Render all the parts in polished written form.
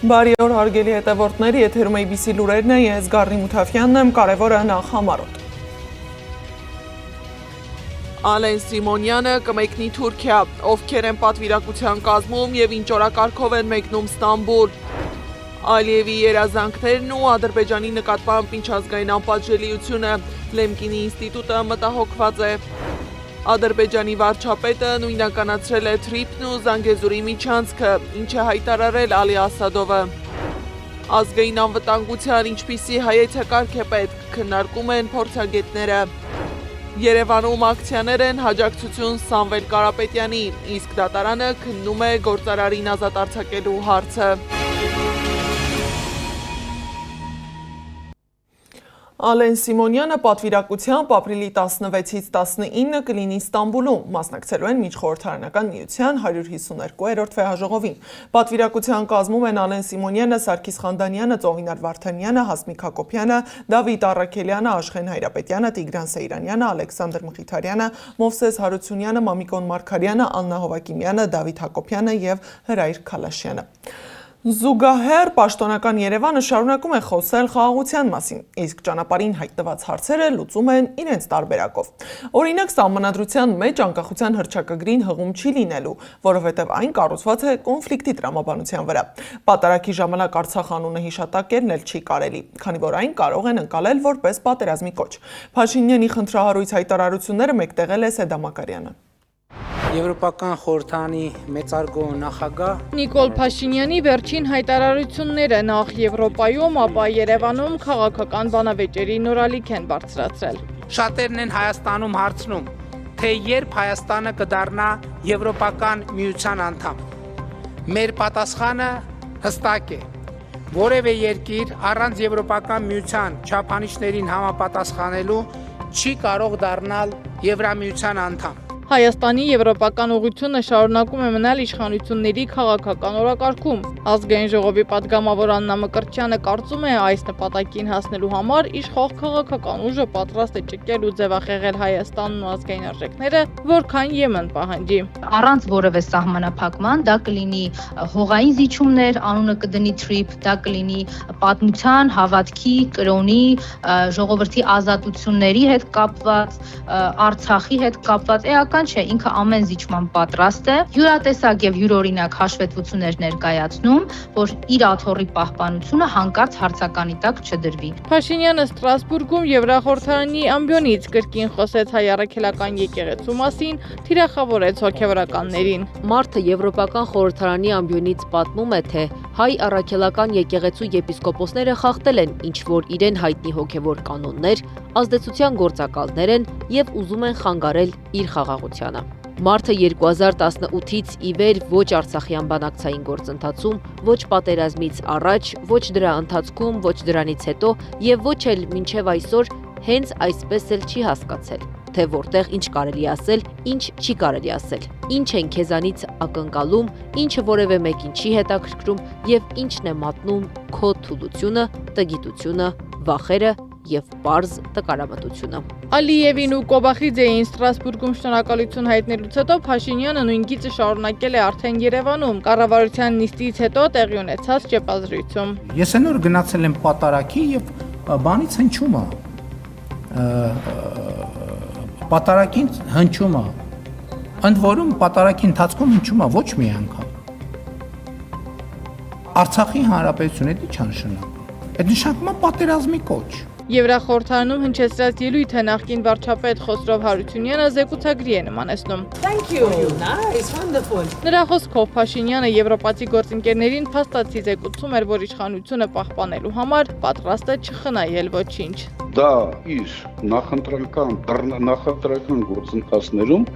Բարի օր հարգելի հետևորդներ, եթերում ABC լուրերն է, ես Գառնի Մութաֆյանն եմ, կարևորը նախ համարոտ։ Ալեն Սիմոնյանը կմեկնի Թուրքիա, ովքեր են պատվիրակության կազմում և ինչ օրակարգով են մեկնում Ստամբուլ։ Ալիևի երազանքներն ու Ադրբեջանի նկատմամբ միջազգային անպատժելիությունը, Լեմկինի ինստիտուտը մտահոգված է։ Ադրբեջանի վարչապետը նույնականացրել է Թրիփն ու Զանգեզուրի միջանցքը, ինչ է հայտարարել Ալի Ասադովը։ Ազգային անվտանգության ինչպիսի հայեցակարգ է պետք, քննարկում են փորձագետները։ Երևանում ակցիաներ են հաջակցություն Սամվել Կարապետյանի, իսկ դատարանը քննում է գործարարին ազատ արձակելու հարցը։ Ալեն Սիմոնյանը պատվիրակությամբ ապրիլի 16-ից 19 կլինի Ստամբուլում, մասնակցելու են Միջխորհրդարանական միության 152-րդ վեհաժողովին։ Պատվիրակության կազմում են Ալեն Սիմոնյանը, Սարգիս Խանդանյանը, Ծովինար Վարդանյանը, Հասմիկ Հակոբյանը, Դավիթ Առաքելյանը, Աշխեն Հայրապետյանը, Տիգրան Սեյրանյանը, Ալեքսանդր Մխիթարյանը, Մովսես Հարությունյանը, Մամիկոն Մարգարյանը, Աննա Հովակիմյանը, Դավիթ Հակոբյանը և Հրայր Քալաշյանը։ Զուգահեռ պաշտոնական Երևանը շարունակում է խոսել խաղաղության մասին, իսկ ճանապարհին հայտնված հարցերը լուծում են իրենց տարբերակով։ Օրինակ, Սահմանադրության մեջ անկախության հռչակագրին հղում չի լինելու, որովհետև այն կառուցված է կոնֆլիկտի տրամաբանության վրա։ Պատարագի ժամանակ Արցախ անունը հիշատակելն էլ չի կարելի, քանի որ այն կարող են ընկալել որպես պատերազմի կոչ։ Փաշինյանի խնդրահարույց հայտարարությունները մեկտեղել է Սեդա Մակարյանը։ Եվրոպական խորհրդանի մեծարգո նախագահ Նիկոլ Փաշինյանի վերջին հայտարարությունները նախ Եվրոպայում, ապա Երևանում քաղաքական բանավեճերի նորալիք են բարձրացրել։ Շատերն են Հայաստանում հարցնում, թե երբ Հայաստանը կդառնա Եվրոպական միության անդամ։ Մեր պատասխանը հստակ է։ Որևէ երկիր առանց Եվրոպական միության չափանիշներին համապատասխանելու չի կարող դառնալ Եվրամիության անդամ։ Հայաստանի եվրոպական ուղղությունը շարունակում է մնալ իշխանությունների քաղաքական օրակարգում։ Ազգային ժողովի պատգամավոր Աննա Մկրտչյանը կարծում է, այս նպատակին հասնելու համար իշխող քաղաքական ուժը պատրաստ է ճկել ու ձևախեղել Հայաստանն ու ազգային արժեքները, որքան Եմեն պահանջի։ Առանց որևէ սահմանափակման դա կլինի հողային զիջումներ, անունը կդնի Թրիփ, դա կլինի պատմության, հավատքի, կրոնի, ժողովրդի ազատությունների հետ կապված, Արցախի հետ կապված, էական չէ, ինքը ամեն զիջման պատրաստ է, յուրատեսակ եւ յուրօրինակ հաշվետվություններ ներկայացնում, որ իր աթոռի պահպանությունը հանկարծ հարցականի տակ չդրվի։ Փաշինյանը Ստրասբուրգում Եվրախորհրդարանի ամբիոնից կրկին խոսեց հայ առաքելական եկեղեցու մասին, թիրախավորեց հոգևորականներին։ Մարդը Եվրոպական խորհրդարանի ամբիոնից պատմում է, թե հայ առաքելական եկեղեցու եպիսկոպոսները խախտել են ինչ-որ իրեն հայտնի հոգևոր կանոններ, ազդեցության գործակալներ են և ուզում են խանգարել իր խաղաղությանը։ Մարտը 2018-ից ի վեր ոչ արցախյան բանակցային գործընթացում, ոչ պատերազմից առաջ, ոչ դրա ընթացքում, ոչ դրանից հետո և ոչ էլ մինչև այսօր հենց այսպես էլ չի հասկացել, թե որտեղ ինչ կարելի ասել, ինչ չի կարելի ասել, ինչ են քեզանից ակնկալում, ինչը որևէ մեկին չի հետաքրքրում և ինչն է մատնում քո թուլությունը, տգիտությունը, վախերը և պարզ տկարամտությունը։ Ալիևին ու Կոբախիձեին Ստրասբուրգում շնորհակալություն հայտնելուց հետո Փաշինյանը նույն գիծը շարունակել է արդեն Երևանում, կառավարության նիստից հետո տեղի ունեցած ճեպազրույցում։ Ես այնօր գնացել եմ պատարագի եւ բանից հնչում է։ Պատարագին հնչում է։ Ընդ որում պատարագի ընթացքում հնչում է ոչ մի անգամ։ Արցախի հանրապետությունը դա չնշանակում։ Այդ նշանակում է պատերազմի կոչ։ Եվրախորհրդարանում հնչեցրած ելույթը նախկին վարչապետ Խոսրով Հարությունյանը զեկուցագրի է նմանեցնում։ Նրա խոսքով Փաշինյանը եվրոպացի գործընկերներին փաստացի զեկուցում էր, որ իշխանությունը պահպանելու համար պատրաստ է չխնայել ոչինչ։ Դա իր նախընտրական գործընթացներում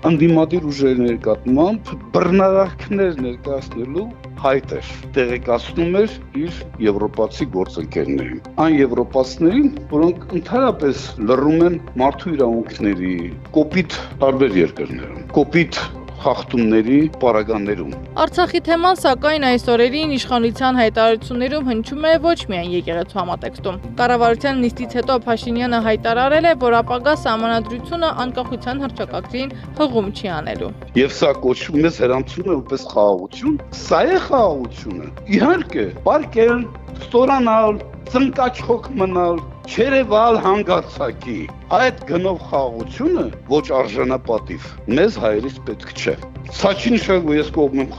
ընդդիմադիր ուժերի նկատմամբ բռնարարքներ ներկայացնելու հայտ էր, տեղեկացնում էր իր եվրոպացի գործընկերներին։ Այն եվրոպացիներին, որոնք ընդհանրապես լռում են մարդու իրավունքների, կոպիտ տարբեր երկրներում, կոպիտ խախտումների պարագաներում։ Արցախի թեման սակայն այս օրերին իշխանության հայտարարություններում հնչում է ոչ միայն եկեղեցու համատեքստում։ Կառավարության նիստից հետո Փաշինյանը հայտարարել է, որ ապագա սահմանադրությունը անկախության հռչակագրին հղում չի անելու։ Եվ սա կոչվում է հրանցում է որպես խաղաղություն։ Սա է խաղաղությունը։ Իհարկե, պարկել, ստորանալ, ծնկաչոք մնալ, չերևալ հանգարցակի։ Այդ գնով խաղաղությունը ոչ արժանապատիվ մեզ հայերից պետք չէ։ Սա չի նշանակում, որ ես կողմ եմ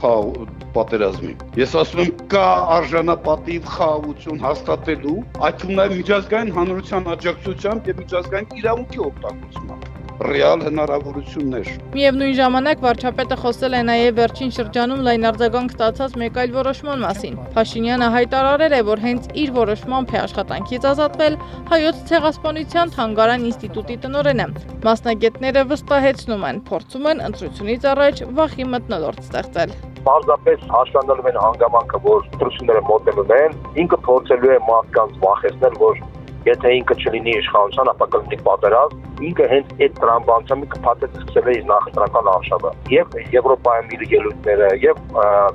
պատերազմի։ Ես ասում եմ, կա արժանապատիվ խաղաղություն հաստատելու, այդ թվում նաև միջազգային հանրության աջակցությամբ եւ միջազգային իրավունքի օգտագործմամբ։ Ռեալ հնարավորություններ։ Միևնույն ժամանակ վարչապետը խոսել է նաև վերջին շրջանում լայն արձագանք ստացած մեկ այլ որոշման մասին։ Փաշինյանը հայտարարել է, որ հենց իր որոշմամբ է աշխատանքից ազատվել Հայոց ցեղասպանության թանգարան ինստիտուտի տնօրենը։ Մասնագետները վստահեցնում են, փորձում են ընտրությունից առաջ վախի մթնոլորտ ստեղծել։ Պարզապես հաշվանդալում են հանգամանքը, որ ընտրությունները մոտենում են, ինքը փորձելու է մարդկանց վախեցնել, որ եթե ինքը չլինի իշխանության, ապա կլինի պատերազմ, ինքը հենց այդ տրամաբանությամբ կփաթեթ սկսել է իր նախընտրական արշավը։ Եվ Եվրոպայում իր ելույթները, եւ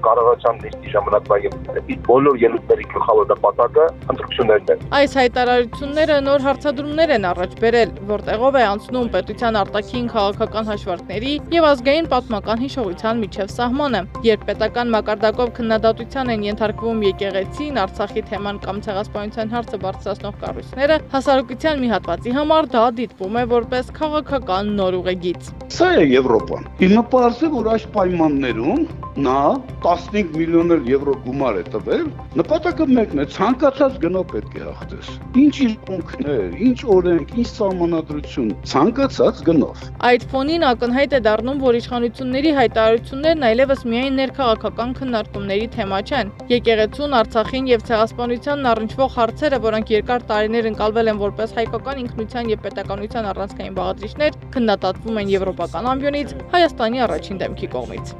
կառավարության նիստի ժամանակվա ելույթները, բոլոր ելույթների գլխավոր նպատակը ընտրություններն են։ Այս հայտարարությունները նոր հարցադրումներ են առաջ բերել, որտեղով է անցնում պետության արտաքին քաղաքական հաշվարկների եւ ազգային պատմական հիշողության միջև սահմանը։ Երբ պետական մակարդակով քննադատության են ենթարկվում եկեղեցին, Արցախի թեման կամ ցեղասպանության հարցը բարձրացնող կառույցները, հասարակության մի հատվածի համար դա դիտվում է որպես քաղաքական նոր ուղեգիծ։ Սա է Եվրոպան։ Հիմա պարզ է, որ այս պայմաններում նա 15 միլիոն եվրո գումար է տվել, նպատակը մեկն է, ցանկացած գնով պետք է հաղթես։ Ինչ իրավունքներ, ինչ օրենք, ինչ սահմանադրություն, ցանկացած գնով։ Այդ ֆոնին ակնհայտ է դառնում, որ իշխանությունների հայտարարություններն այլևս միայն ներքաղաքական քննարկումների թեմա չեն։ Եկեղեցուն, Արցախին եւ ցեղասպանությանն առնչվող հարցերը, որոնք երկար տարիներ ընկալվել են որպես հայկական ինքնության եւ պետականության առանցքային բաղադրիչներ, քննադատվում են եվրոպական ամբիոնից, Հայաստանի առաջին դեմքի կողմից։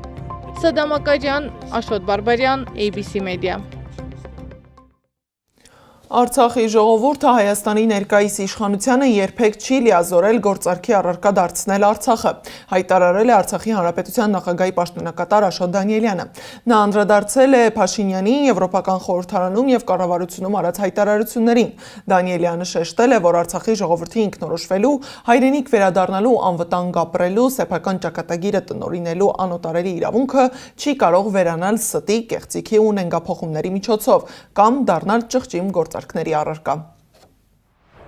Սադամ Ակաջյան, Աշոտ Բարբարյան, ABC Media։ Արցախի ժողովուրդը Հայաստանի ներկայիս իշխանությանը երբեք չի լիազորել գործարքի առարկա դարձնել Արցախը, հայտարարել է Արցախի Հանրապետության նախագահի պաշտոնակատար Աշոտ Դանիելյանը։ Նա անդրադարձել է Փաշինյանի Եվրոպական խորհրդարանում եւ կառավարությունում արած հայտարարություններին։ Դանիելյանը շեշտել է, որ Արցախի ժողովրդի ինքնորոշվելու, հայրենիք վերադառնալու, անվտանգ ապրելու, սեփական ճակատագիրը տնօրինելու անօտարերի իրավունքը չի կարող վերանալ ստի, կեղծիքի ու նենգափոխումների միջոցով կամ դառնալ ճղճիմ գործարքների առարկա։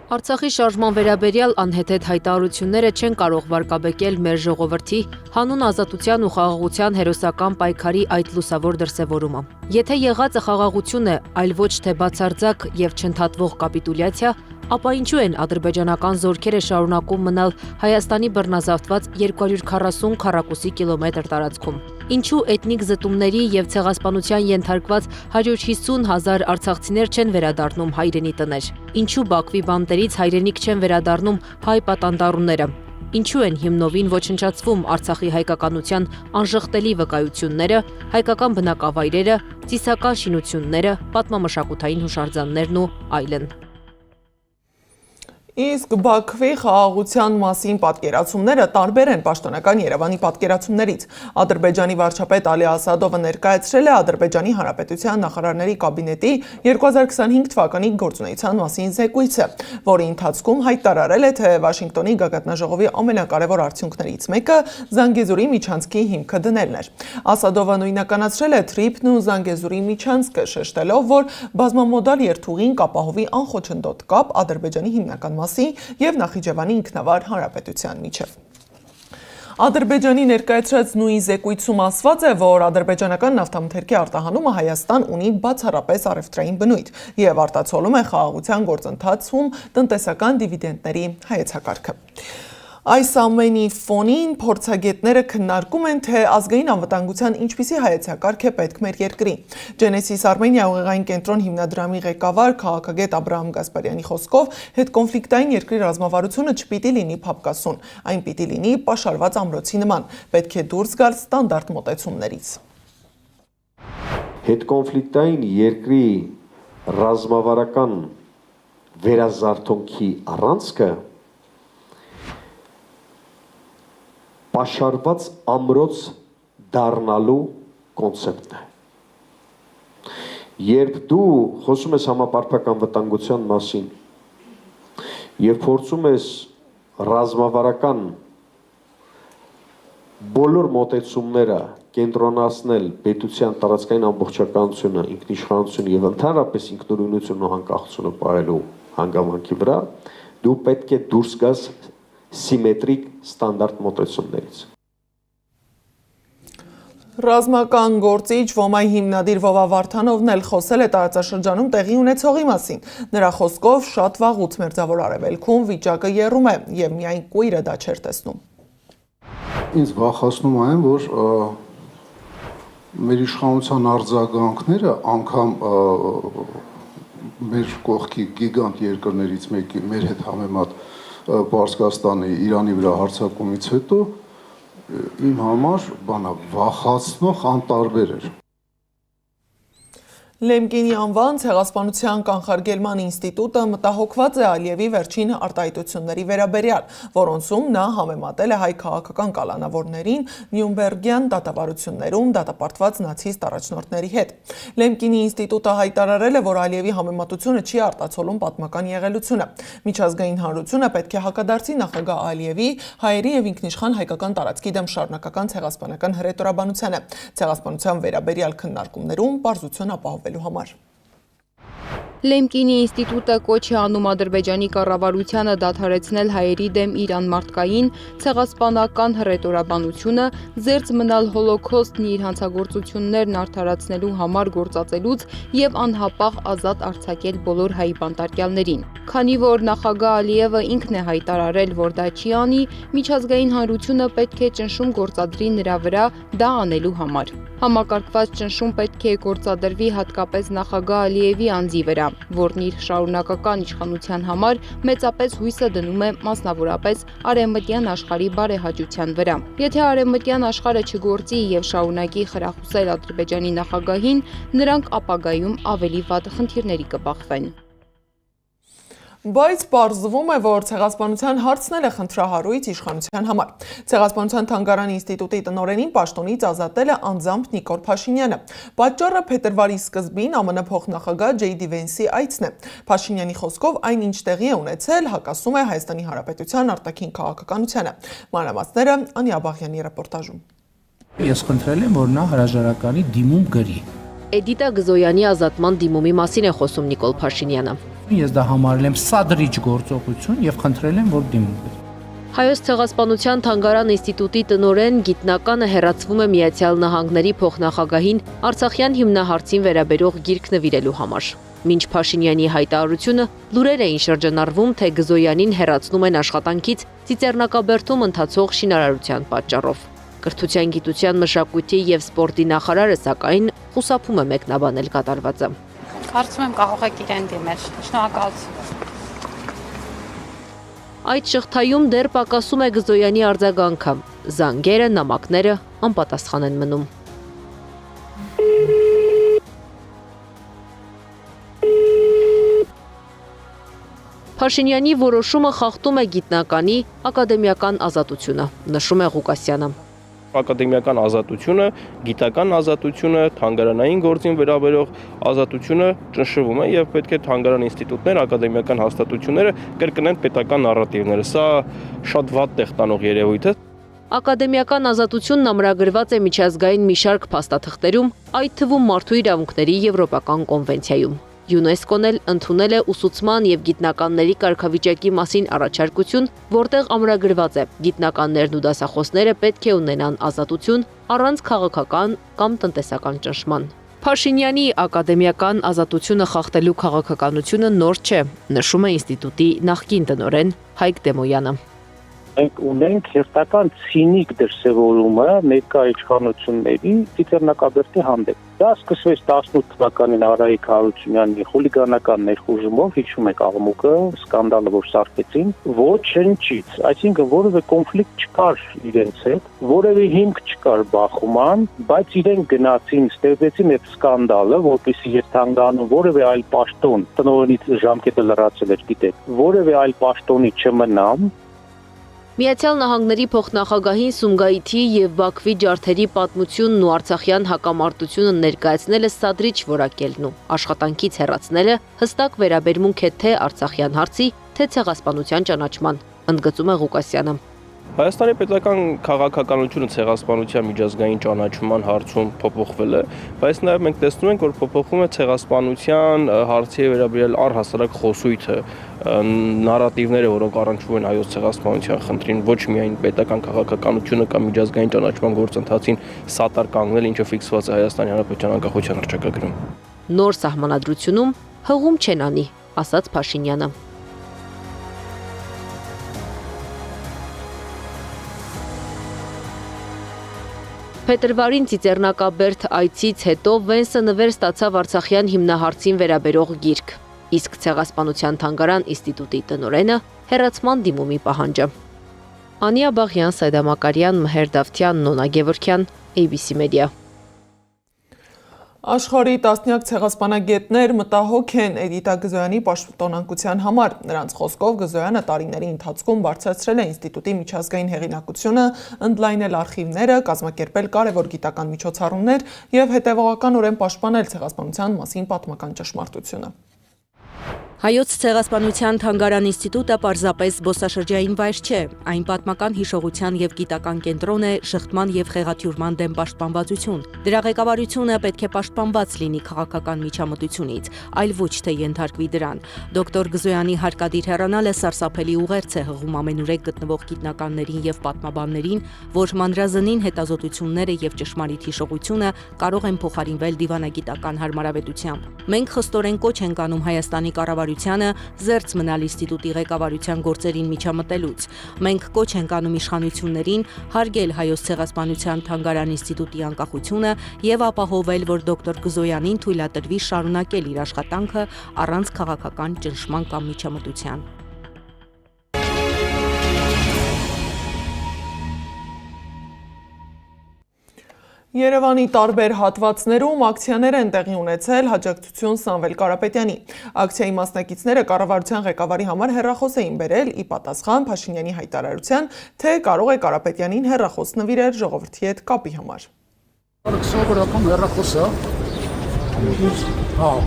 Արցախի շարժման վերաբերյալ անհեթեթ հայտարարությունները չեն կարող վարկաբեկել մեր ժողովրդի հանուն ազատության ու խաղաղության հերոսական պայքարի այդ լուսավոր դրսևորումը։ Եթե եղածը խաղաղություն է, այլ ոչ թե բացարձակ եւ չընդհատվող կապիտուլյացիա, ապա ինչու են ադրբեջանական զորքերը շարունակում մնալ Հայաստանի բռնազավթված 240 քառակուսի կիլոմետր տարածքում։ Ինչու էթնիկ զտումների եւ ցեղասպանության ենթարկված 150,000 արցախցիներ չեն վերադառնում հայրենի տներ։ Ինչու Բաքվի բանտերից հայրենիք չեն վերադառնում հայ պատանդառուները։ Ինչու են հիմնովին ոչնչացվում Արցախի հայկականության անժխտելի վկայությունները, հայկական բնակավայրերը, ծիսական շինությունները, պատմամշակութային հուշարձաններն ու այլն։ Իսկ Բաքվի խաղաղության մասին պատկերացումները տարբեր են պաշտոնական Երևանի պատկերացումներից։ Ադրբեջանի վարչապետ Ալի Ասադովը ներկայացրել է Ադրբեջանի Հանրապետության նախարարների կաբինետի 2025 թվականի գործունեության մասին զեկույցը, որի ընթացքում հայտարարել է, թե Վաշինգտոնի գագաթնաժողովի ամենակարևոր արդյունքներից մեկը Զանգեզուրի միջանցքի հիմքը դնելն էր։ Ասադովը նույնականացրել է Թրիփն ու Զանգեզուրի միջանցքը, շեշտելով, որ բազմամոդալ երթուղին կապահովի անխոչնդոտ կապ Ադրբեջանի հիմնական եւ Նախիջևանի ինքնավար հանրապետության միջև։ Ադրբեջանի ներկայացրած նույն զեկույցում ասված է, որ ադրբեջանական նավթամթերքի արտահանումը Հայաստան ունի բացառապես առևտրային բնույթ եւ արտացոլում է խաղաղության գործընթացում տնտեսական դիվիդենդների հայեցակարգը։ Այս ամենի ֆոնին փորձագետները քննարկում են, թե ազգային անվտանգության ինչպիսի հայեցակարգ է պետք մեր երկրին։ Genesis Armenia ուղեղային կենտրոն հիմնադրամի ղեկավար քաղաքագետ Աբրահամ Գասպարյանի խոսքով հետկոնֆլիկտային երկրի ռազմավարությունը չպիտի լինի փափկասուն, այն պիտի լինի պաշարված ամրոցի նման, պետք է դուրս գալ ստանդարտ մոտեցումներից։ Հետկոնֆլիկտային երկրի ռազմավարական վերազարթոնքի առանցքը պաշարված ամրոց դառնալու կոնցեպտն է։ Երբ դու խոսում ես համապարփական վտանգության մասին եւ փորձում ես ռազմավարական բոլոր մոտեցումները կենտրոնացնել պետության տարածքային ամբողջականությունը, ինքնիշխանությունը եւ ընդհանրապես ինքնուրույնությունն ու անկախությունը պահելու հանգամանքի վրա, դու պետք է դուրս գաս սիմետրիկ ստանդարտ մոտեցումներից։ Ռազմական գործիչ Ոմայի հիմնադիր Վովա Վարդանովն էլ խոսել է տարածաշրջանում տեղի ունեցողի մասին։ Նրա խոսքով շատ վաղուց Մերձավոր Արևելքում վիճակը եռում է եւ միայն կույրը դա չէր տեսնում։ Ինձ վախեցնում այն, որ մեր իշխանության արձագանքները անգամ մեր կողքի գիգանտ երկրներից մեկի մեր հետ համեմատ Պարսկաստանի Իրանի վրա հարձակումից հետո իմ համար վախացնող անտարբեր էր։ Լեմկինի անվան ցեղասպանության կանխարգելման ինստիտուտը մտահոգված է Ալիևի վերջին արտահայտությունների վերաբերյալ, որոնցում նա համեմատել է հայ քաղաքական կալանավորներին Նյուրնբերգյան դատավարություններում դատապարտված նացիստ առաջնորդների հետ։ Լեմկինի ինստիտուտը հայտարարել է, որ Ալիևի համեմատությունը չի արտացոլում պատմական եղելությունը։ Միջազգային հանրությունը պետք է հակադարձի նախագահ Ալիևի հայերի եւ ինքնիշխան հայկական տարածքի դեմ շարունակական ցեղասպանական հռետորաբանությանը։ Ցեղասպանության վերաբերյալ քննարկումներում պարզություն ապահովելու համար։ Լեմկինի ինստիտուտը կոչ է անում Ադրբեջանի կառավարությանը դադարեցնել հայերի դեմ իր անմարդկային ցեղասպանական հռետորաբանությունը, զերծ մնալ հոլոքոստն իր հանցագործություններն արդարացնելու համար գործածելուց եւ անհապաղ ազատ արձակել բոլոր հայ բանտարկյալներին։ Քանի որ նախագահ Ալիևը ինքն է հայտարարել, որ դա չի անի, միջազգային հանրությունը պետք է ճնշում գործադրի նրա վրա դա անելու համար։ Համակարգված ճնշում պետք է գործադրվի հատկապես նախագահ Ալիևի անձի վրա, որն իր շարունակական իշխանության համար մեծապես հույսը դնում է մասնավորապես արևմտյան աշխարհի բարեհաճության վրա։ Եթե արևմտյան աշխարհը չգործի եւ շարունակի խրախուսել Ադրբեջանի նախագահին, նրանք ապագայում ավելի վատ խնդիրների կբախվեն։ Բայց պարզվում է, որ ցեղասպանության հարցն էլ է խնդրահարույց իշխանության համար։ Ցեղասպանության թանգարան ինստիտուտի տնօրենին պաշտոնից ազատել է անձամբ Նիկոլ Փաշինյանը։ Պատճառը փետրվարի սկզբին ԱՄՆ փոխնախագահ Ջեյդի Վենսի այցն է։ Փաշինյանի խոսքով այն ինչ տեղի է ունեցել, հակասում է Հայաստանի Հանրապետության արտաքին քաղաքականությանը։ Մանրամասները Անի Աբաղյանի ռեպորտաժում։ Ես խնդրել եմ, որ նա հրաժարականի դիմում գրի։ Էդիտա Գզոյանի ազատման դիմումի մասին է խոսում Նիկոլ Փաշինյանը։ Ես դա համարել եմ սադրիչ գործողություն եւ խնդրել եմ, որ դիմում գրի։ Հայոց ցեղասպանության թանգարան ինստիտուտի տնօրեն գիտնականը հերացվում է Միացյալ Նահանգների փոխնախագահին Արցախյան հիմնահարցին վերաբերող գիրք նվիրելու համար։ Մինչ Փաշինյանի հայտարարությունը լուրեր էին շրջանառվում, թե Գզոյանին հերացնում են աշխատանքից Ծիծեռնակաբերդում ընթացող շինարարության պատճառով։ Կրթության, գիտության, մշակույթի եւ սպորտի նախարարը սակայն խուսափում է մեկնաբանել կատարվածը։ Կարծում եմ կարող եք իրեն դիմել։ Շնորհակալություն։ Այդ շղթայում դեռ պակասում է Գզոյանի արձագանքը։ Զանգերը, նամակները անպատասխան են մնում։ Փաշինյանի որոշումը խախտում է գիտնականի ակադեմիական ազատությունը, նշում է Ղուկասյանը։ Ակադեմիական ազատությունը, գիտական ազատությունը, թանգարանային գործին վերաբերող ազատությունը ճնշվում է եւ պետք է թանգարան ինստիտուտներ, ակադեմիական հաստատությունները կրկնեն պետական նարատիվները։ Սա շատ վատ տեղ տանող երևույթ է։ Ակադեմիական ազատությունն ամրագրված է միջազգային մի շարք փաստաթղթերում, այդ թվում Մարդու իրավունքների Եվրոպական կոնվենցիայում։ ՅՈՒՆԵՍԿՕ-ն էլ ընդունել է ուսուցման եւ գիտնականների կարգավիճակի մասին առաջարկություն, որտեղ ամրագրված է գիտնականներն ու դասախոսները պետք է ունենան ազատություն առանց քաղաքական կամ տնտեսական ճնշման։ Փաշինյանի ակադեմիական ազատությունը խախտելու քաղաքականությունը նոր չէ, նշում է ինստիտուտի նախկին տնօրեն Հայկ Դեմոյանը։ Մենք ունենք հերթական ցինիկ դրսևորումը ներկա իշխանությունների Ծիծեռնակաբերդի հանդեպ։ Դա սկսվեց 18 թվականին Արայիկ Հարությունյանի խուլիգանական ներխուժումով, հիշում եք աղմուկը, սկանդալը, որ սարքեցին, ոչնչից, այսինքն որևէ կոնֆլիկտ չկար իրենց հետ, որևէ հիմք չկար բախուման, բայց իրենք գնացին, ստեղծեցին այդ սկանդալը, որպեսզի ես թանգանում որևէ այլ պաշտոն, տնօրենից ժամկետը լրացել էր, գիտեք, որևէ այլ պաշտոնի չմնամ, Միացյալ Նահանգների փոխնախագահին Սումգայիթի եւ Բաքվի ջարդերի պատմությունն ու Արցախյան հակամարտությունը ներկայացնելը սադրիչ որակելն ու աշխատանքից հեռացնելը հստակ վերաբերմունք է թե Արցախյան հարցի, թե ցեղասպանության ճանաչման, ընդգծում է Ղուկասյանը։ Հայաստանի պետական քաղաքականությունը ցեղասպանության միջազգային ճանաչման հարցում փոփոխվել է, բայց նաև մենք տեսնում ենք, որ փոփոխվում է ցեղասպանության հարցի վերաբերյալ առհասարակ խոսույթը, նարատիվները, որոնք առնչվում են հայոց ցեղասպանության խնդրին, ոչ միայն պետական քաղաքականությունը կամ միջազգային ճանաչման գործընթացին սատար կանգնել, ինչը ֆիքսված է Հայաստանի Հանրապետության անկախության հռչակագրում։ Նոր սահմանադրությունում հղում չեն անի, ասաց Փաշինյանը։ Փետրվարին Ծիծեռնակաբերդ այցից հետո Վենսը նվեր ստացավ Արցախյան հիմնահարցին վերաբերող գիրք, իսկ Ցեղասպանության թանգարան ինստիտուտի տնօրենը հեռացման դիմումի պահանջը։ Անիա Բաղյան, Սայդա Մակարյան, Մհեր Դավթյան, Նոնա Գևորգյան, ABC Media։ Աշխարհի տասնյակ ցեղասպանագետներ մտահոգ են Էդիտա Գզոյանի պաշտոնանկության համար։ Նրանց խոսքով Գզոյանը տարիների ընթացքում բարձրացրել է ինստիտուտի միջազգային հեղինակությունը, ընդլայնել արխիվները, կազմակերպել կարևոր գիտական միջոցառումներ եւ հետեւողականորեն պաշտպանել ցեղասպանության մասին պատմական ճշմարտությունը։ Հայոց ցեղասպանության թանգարան ինստիտուտը պարզապես զբոսաշրջային վայր չէ, այն պատմական հիշողության եւ գիտական կենտրոն է, շղթման եւ խեղաթյուրման դեմ պաշտպանվածություն։ Դրա ղեկավարությունը պետք է պաշտպանված լինի քաղաքական միջամտությունից, այլ ոչ թե ենթարկվի դրան։ Դոկտոր Գզոյանի հարկադիր հեռանալը սարսափելի ուղերձ է հղում ամենուրեք գտնվող գիտնականներին եւ պատմաբաններին, որ մանրազնին հետազոտությունները եւ ճշմարիտ հիշողությունը կարող են փոխարինվել դիվանագիտական հարմարավետությամբ։ Մենք խստորեն կոչ ենք անում Հայաստանի կառավարությանը զերծ մնալ ինստիտուտի ղեկավարության գործերին միջամտելուց։ Մենք կոչ ենք անում իշխանություններին հարգել Հայոց ցեղասպանության թանգարան ինստիտուտի անկախությունը եւ ապահովել, որ դոկտոր Գզոյանին թույլատրվի շարունակել իր աշխատանքը առանց քաղաքական ճնշման կամ միջամտության։ Երևանի տարբեր հատվածներում ակցիաներ են տեղի ունեցել հաջակցություն Սամվել Կարապետյանի։ Ակցիայի մասնակիցները կառավարության ղեկավարի համար հեռախոս էին բերել ի պատասխան Փաշինյանի հայտարարության, թե կարող է Կարապետյանին հեռախոս նվիրել ժողովրդի հետ կապի համար։ Սովորական հեռախոսը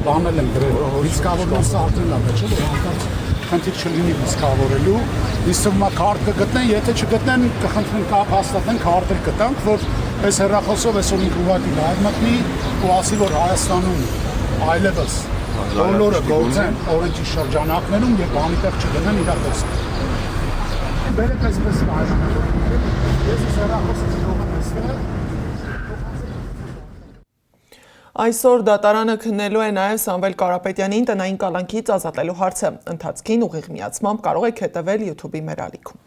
բանել եմ դրել, իսկավորումս արդեն լավ է, չէ՞, խնդիր չլինի իսկավորելու, իսկումա քարտ կգտնեն, եթե չգտնեն կխնդրեն կապ հաստատեն, քարտը կտանք, որ այս հեռախոսով այսօր ինք ուղղակի լայվ մտնի ու ասի, որ Հայաստանում այլևս բոլորը գործեն օրենքի շրջանակներում եւ բանի տեղ չգնան իրար խոսք։ Բերեք այսպես այժմ։ Ես հեռախոսը կարող եմ ստել։ Այսօր դատարանը քննելու է նաև Սամվել Կարապետյանին տնային կալանքից ազատելու հարցը։ Ընթացքին ուղիղ միացմամբ կարող եք հետևել YouTube-ի մեր ալիքում։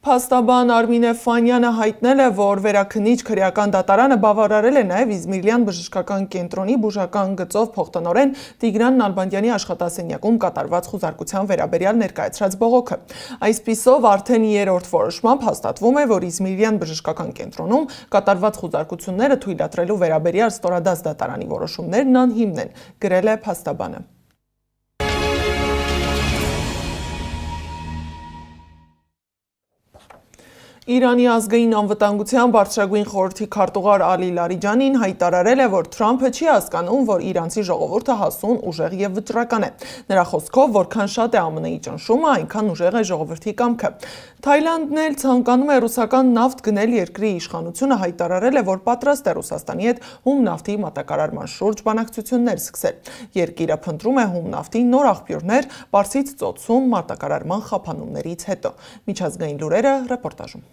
Փաստաբան Արմինե Ֆանյանը հայտնել է, որ վերաքննիչ քրեական դատարանը բավարարել է նաև Իզմիրլյան բժշկական կենտրոնի բուժական գծով փոխտնօրեն Տիգրան Նալբանդյանի աշխատասենյակում կատարված խուզարկության վերաբերյալ ներկայացրած բողոքը։ Այսպիսով արդեն երրորդ որոշմամբ հաստատվում է, որ Իզմիրլյան բժշկական կենտրոնում կատարված խուզարկությունները թույլատրելու վերաբերյալ ստորադաս դատարանի որոշումներն անհիմն են, գրել է փաստաբանը։ Իրանի ազգային անվտանգության բարձրագույն խորհրդի քարտուղար Ալի Լարիջանին հայտարարել է, որ Թրամփը չի հասկանում, որ իրանցի ժողովուրդը հասուն, ուժեղ եւ վճռական է։ Նրա խոսքով, որքան շատ է ԱՄՆ-ի ճնշումը, այնքան ուժեղ է ժողովրդի կամքը։ Թայլանդն էլ ցանկանում է ռուսական նավթ գնել երկրի իշխանությունը հայտարարել է, որ պատրաստ է Ռուսաստանի հետ հում նավթի մատակարարման շուրջ բանակցություններ սկսել։ Երկիրը փնտրում է հում նավթի նոր աղբյուրներ Պարսից ծոցում մատակարարման խափանումներից հետո։ Միջազգային լուրերը ռեպորտաժում։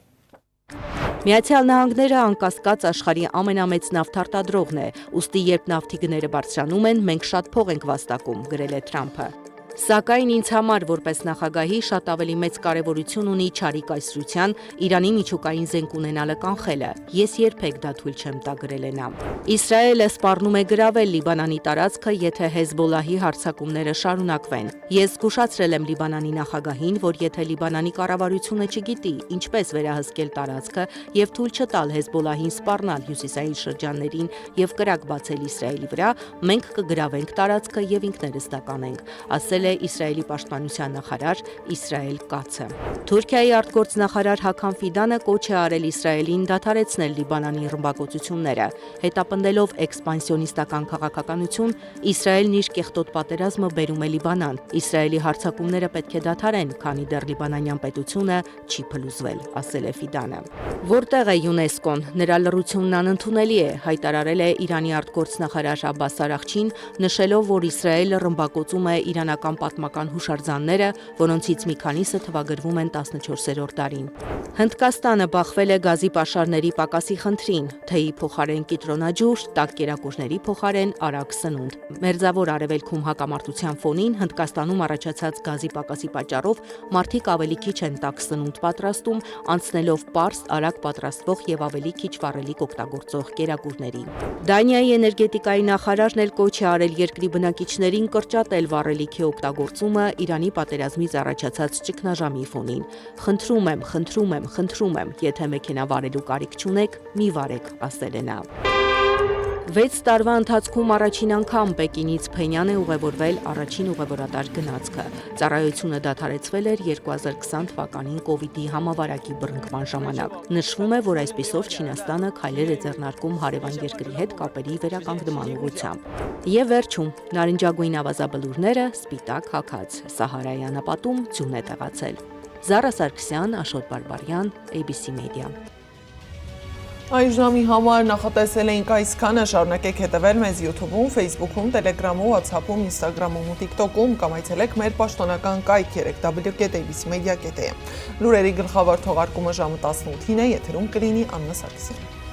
Միացյալ Նահանգները անկասկած աշխարհի ամենամեծ նավթարտադրողն է, ուստի երբ նավթի գները բարձրանում են, մենք շատ փող ենք վաստակում, գրել է Թրամփը։ Սակայն ինձ համար որպես նախագահի շատ ավելի մեծ կարևորություն ունի չարի կայսրության Իրանի միջուկային զենք ունենալը կանխելը։ Ես երբեք դա թույլ չեմ տա, գրել է նա։ Իսրայելը սպառնում է գրավել Լիբանանի տարածքը, եթե Հեզբոլահի հարձակումները շարունակվեն։ Ես զգուշացրել եմ Լիբանանի նախագահին, որ եթե Լիբանանի կառավարությունը չգիտի ինչպես վերահսկել տարածքը եւ թույլ չտալ Հեզբոլահին սպառնալ հյուսիսային շրջաններին եւ կրակ բացել Իսրայելի վրա, մենք կգրավենք տարածքը եւ ինքներս դա կանենք, ասել է Իսրայելի պաշտպանության նախարար Իսրայել Կացը։ Թուրքիայի արտգործնախարար Հական Ֆիդանը կոչ է արել Իսրայելին դադարեցնել Լիբանանի ռմբակոծությունները, հետապնդելով էքսպանսիոնիստական քաղաքականություն, Իսրայելն իր կեղտոտ պատերազմը բերում է Լիբանան։ Իսրայելի հարձակումները պետք է դադարեն, քանի դեռ լիբանանյան պետությունը չի փլուզվել, ասել է Ֆիդանը։ Որտեղ է ՅՈՒՆԵՍԿՕ-ն, նրա լռությունն անընդունելի է, հայտարարել է Իրանի արտգործնախարար Աբբաս Արաղչին, նշելով, որ Իսրայելը ռմբակոծում է իրանական պատմական հուշարձանները, որոնցից մի քանիսը թվագրվում են 14-րդ դարին։ Հնդկաստանը բախվել է գազի պաշարների պակասի խնդրին, թեյի փոխարեն կիտրոնաջուր, տաք կերակուրների փոխարեն արագ սնունդ։ Մերձավոր արևելքում հակամարտության ֆոնին Հնդկաստանում առաջացած գազի պակասի պատճառով մարդիկ ավելի քիչ են տաք սնունդ պատրաստում, անցնելով պարզ, արագ պատրաստվող եւ ավելի քիչ վառելիք օգտագործող կերակուրների։ Դանիայի էներգետիկայի նախարարն էլ կոչ է արել երկրի բնակիչներին կրճատել վառելիքի օգտագործումը Իրանի պատերազմից առաջացած ճգնաժամի ֆոնին։ Խնդրում եմ, եթե մեքենա վարելու կարիք չունեք, մի վարեք, ասել է նա։ 6 տարվա ընթացքում առաջին անգամ Պեկինից Փենյան է ուղևորվել առաջին ուղևորատար գնացքը։ Ծառայությունը դադարեցվել էր 2020 թվականին կովիդի համավարակի բռնկման ժամանակ։ Նշվում է, որ այսպիսով Չինաստանը քայլեր է ձեռնարկում հարևան երկրի հետ կապերի վերականգնման ուղղությամբ։ Եվ վերջում նարնջագույն ավազաբլուրները սպիտակ հագած, Սահարայի անապատում ձյուն է տեղացել։ Զարա Սարգսյան, Աշոտ Բարբարյան, ABC Media։ Այս ժամի համար նախատեսել էինք այսքանը, շարունակեք հետևել մեզ YouTube-ում, Facebook-ում, Telegram-ում, WhatsApp-ում, Instagram-ում ու TikTok-ում կամ այցելեք մեր պաշտոնական կայք www.abcmedia.am։ Լուրերի գլխավոր թողարկումը ժամը 18-ին է, եթերում կլինի Աննա Սարգսյանը։